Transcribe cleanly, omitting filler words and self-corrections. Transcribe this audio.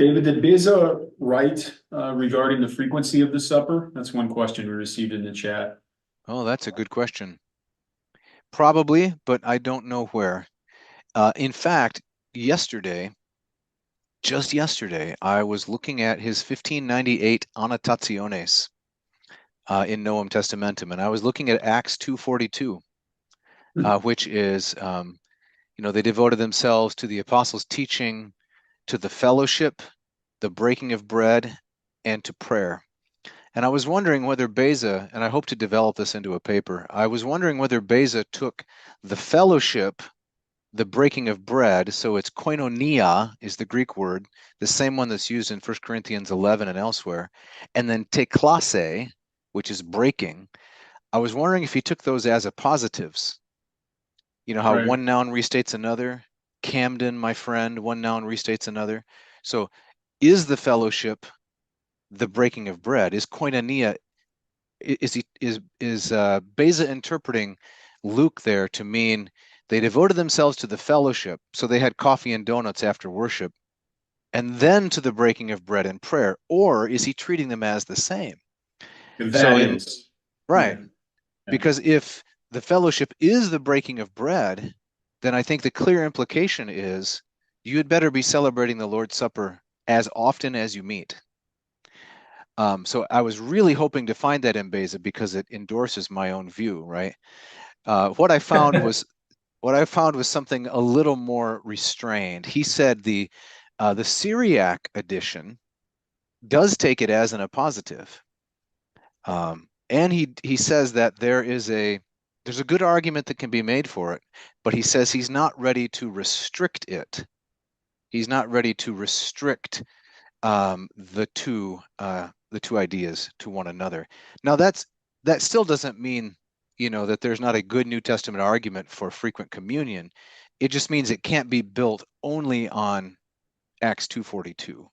David, did Beza write regarding the frequency of the supper? That's one question we received in the chat. Oh, that's a good question. Probably, but I don't know where. In fact, just yesterday, I was looking at his 1598 Annotationes in Novum Testamentum, and I was looking at Acts 2:42, which is, they devoted themselves to the apostles' teaching, to the fellowship, the breaking of bread, and to prayer. And I was wondering whether Beza, and I hope to develop this into a paper, I was wondering whether Beza took the fellowship, the breaking of bread, so it's koinonia is the Greek word, the same one that's used in 1 Corinthians 11 and elsewhere, and then teklase, which is breaking. I was wondering if he took those as appositives. You know how Right. one noun restates another? Camden, my friend, one noun restates another. So is the fellowship the breaking of bread? Is koinonia, is Beza interpreting Luke there to mean they devoted themselves to the fellowship, so they had coffee and donuts after worship, and then to the breaking of bread and prayer? Or is he treating them as the same? Right. Yeah. Because if the fellowship is the breaking of bread, then I think the clear implication is you had better be celebrating the Lord's Supper as often as you meet. So I was really hoping to find that in Beza because it endorses my own view, right? What I found was something a little more restrained. He said the Syriac edition does take it as an appositive, and he says that there's a good argument that can be made for it, but he says he's not ready to restrict it. He's not ready to restrict the two ideas to one another. Now that still doesn't mean, that there's not a good New Testament argument for frequent communion. It just means it can't be built only on Acts 2:42.